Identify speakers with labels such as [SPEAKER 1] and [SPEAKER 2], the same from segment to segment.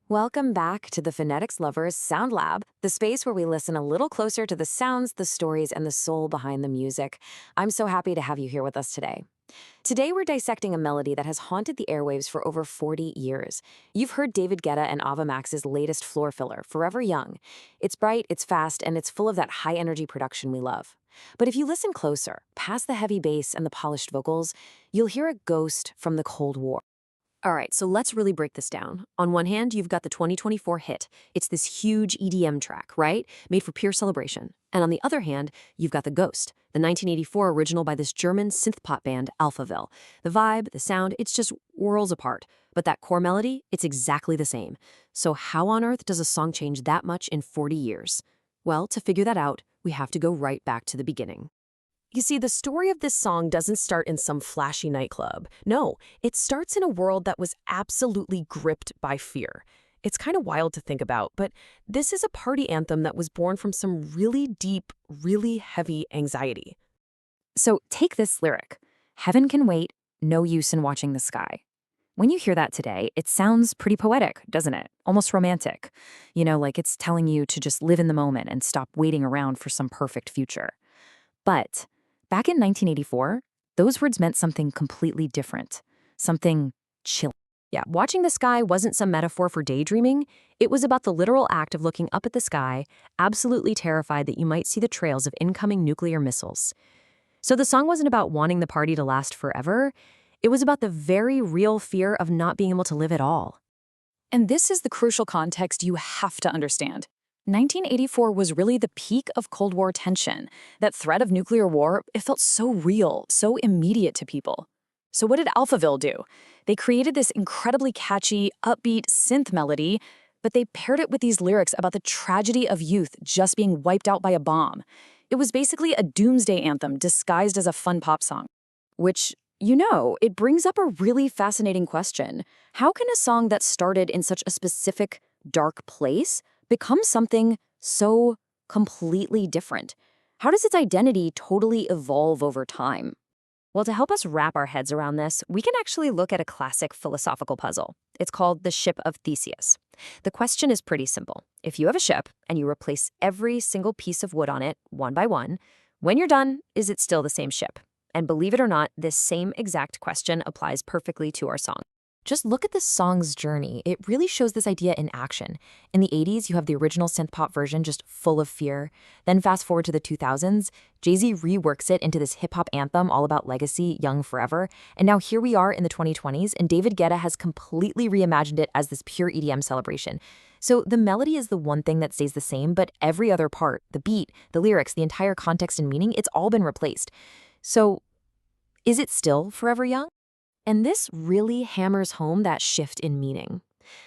[SPEAKER 1] Welcome back to the Phonetics Lovers Sound Lab, the space where we listen a little closer to the sounds, the stories, and the soul behind the music. I'm so happy to have you here with us today. Today, we're dissecting a melody that has haunted the airwaves for over 40 years. You've heard David Guetta and Ava Max's latest floor filler, Forever Young. It's bright, it's fast, and it's full of that high-energy production we love. But if you listen closer, past the heavy bass and the polished vocals, you'll hear a ghost from the Cold War. All right, so let's really break this down. On one hand, you've got the 2024 hit. It's this huge EDM track, right? Made for pure celebration. And on the other hand, you've got The Ghost, the 1984 original by this German synth-pop band, Alphaville. The vibe, the sound, it's just worlds apart. But that core melody, it's exactly the same. So how on earth does a song change that much in 40 years? Well, to figure that out, we have to go right back to the beginning. You see, the story of this song doesn't start in some flashy nightclub. No, it starts in a world that was absolutely gripped by fear. It's kind of wild to think about, but this is a party anthem that was born from some really deep, really heavy anxiety. So take this lyric, "Heaven can wait, no use in watching the sky." When you hear that today, it sounds pretty poetic, doesn't it? Almost romantic. Like it's telling you to just live in the moment and stop waiting around for some perfect future. But back in 1984, those words meant something completely different, something chill. Yeah, watching the sky wasn't some metaphor for daydreaming. It was about the literal act of looking up at the sky, absolutely terrified that you might see the trails of incoming nuclear missiles. So the song wasn't about wanting the party to last forever. It was about the very real fear of not being able to live at all.
[SPEAKER 2] And this is the crucial context you have to understand. 1984 was really the peak of Cold War tension. That threat of nuclear war, it felt so real, so immediate to people. So what did Alphaville do? They created this incredibly catchy, upbeat synth melody, but they paired it with these lyrics about the tragedy of youth just being wiped out by a bomb. It was basically a doomsday anthem disguised as a fun pop song. Which, it brings up a really fascinating question. How can a song that started in such a specific, dark place become something so completely different? How does its identity totally evolve over time? Well, to help us wrap our heads around this, we can actually look at a classic philosophical puzzle. It's called the ship of Theseus. The question is pretty simple. If you have a ship and you replace every single piece of wood on it one by one, when you're done, is it still the same ship? And believe it or not, this same exact question applies perfectly to our song. Just look at this song's journey. It really shows this idea in action. In the 80s, you have the original synth-pop version just full of fear. Then fast forward to the 2000s, Jay-Z reworks it into this hip-hop anthem all about legacy, young forever. And now here we are in the 2020s, and David Guetta has completely reimagined it as this pure EDM celebration. So the melody is the one thing that stays the same, but every other part, the beat, the lyrics, the entire context and meaning, it's all been replaced. So is it still Forever Young? And this really hammers home that shift in meaning.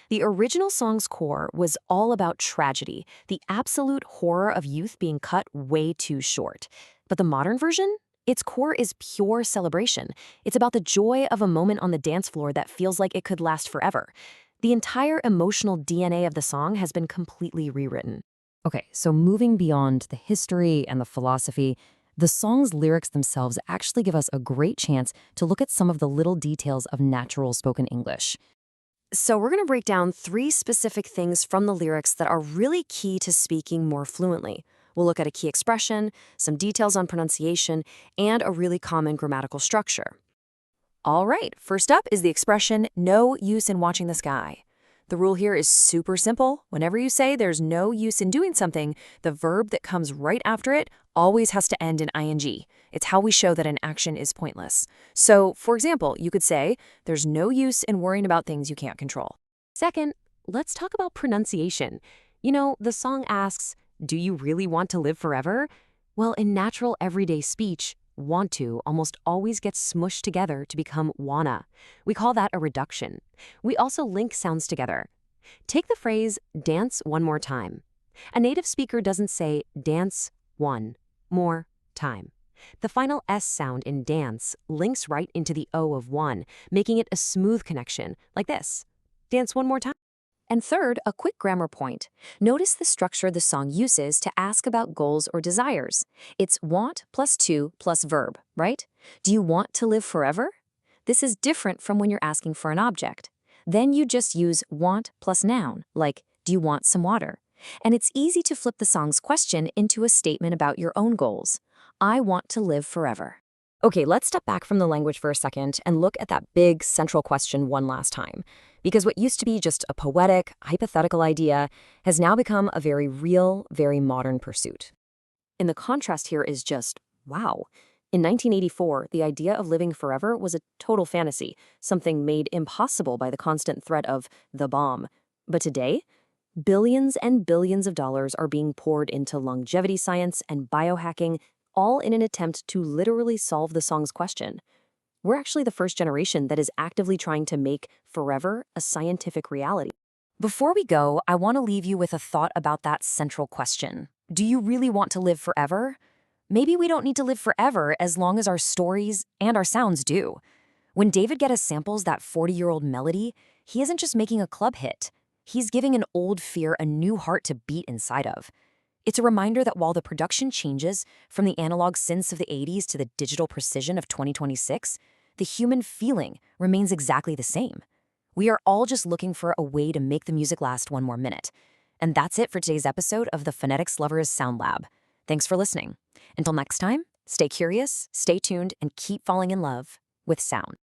[SPEAKER 2] The original song's core was all about tragedy, the absolute horror of youth being cut way too short. But the modern version? Its core is pure celebration. It's about the joy of a moment on the dance floor that feels like it could last forever. The entire emotional DNA of the song has been completely rewritten. Okay, so moving beyond the history and the philosophy, the song's lyrics themselves actually give us a great chance to look at some of the little details of natural spoken English. So we're going to break down 3 specific things from the lyrics that are really key to speaking more fluently. We'll look at a key expression, some details on pronunciation, and a really common grammatical structure. All right, first up is the expression, "no use in watching the sky." The rule here is super simple. Whenever you say there's no use in doing something, the verb that comes right after it always has to end in ing. It's how we show that an action is pointless. So, for example, you could say, there's no use in worrying about things you can't control. Second, let's talk about pronunciation. The song asks, do you really want to live forever? Well, in natural everyday speech, want to almost always gets smushed together to become wanna. We call that a reduction. We also link sounds together. Take the phrase, dance one more time. A native speaker doesn't say, dance one more time. The final S sound in dance links right into the O of one, making it a smooth connection, like this. Dance one more time. And third, a quick grammar point. Notice the structure the song uses to ask about goals or desires. It's want plus to plus verb, right? Do you want to live forever? This is different from when you're asking for an object.
[SPEAKER 1] Then you just use want plus noun, like, do you want some water? And it's easy to flip the song's question into a statement about your own goals. I want to live forever. Okay, let's step back from the language for a second and look at that big central question one last time. Because what used to be just a poetic, hypothetical idea has now become a very real, very modern pursuit. And the contrast here is just, wow. In 1984, the idea of living forever was a total fantasy, something made impossible by the constant threat of the bomb. But today, billions and billions of dollars are being poured into longevity science and biohacking, all in an attempt to literally solve the song's question. We're actually the first generation that is actively trying to make forever a scientific reality. Before we go, I want to leave you with a thought about that central question. Do you really want to live forever? Maybe we don't need to live forever as long as our stories and our sounds do. When David Guetta samples that 40-year-old melody, he isn't just making a club hit. He's giving an old fear a new heart to beat inside of. It's a reminder that while the production changes from the analog synths of the 80s to the digital precision of 2026, the human feeling remains exactly the same. We are all just looking for a way to make the music last one more minute. And that's it for today's episode of the Phonetics Lovers Sound Lab. Thanks for listening. Until next time, stay curious, stay tuned, and keep falling in love with sound.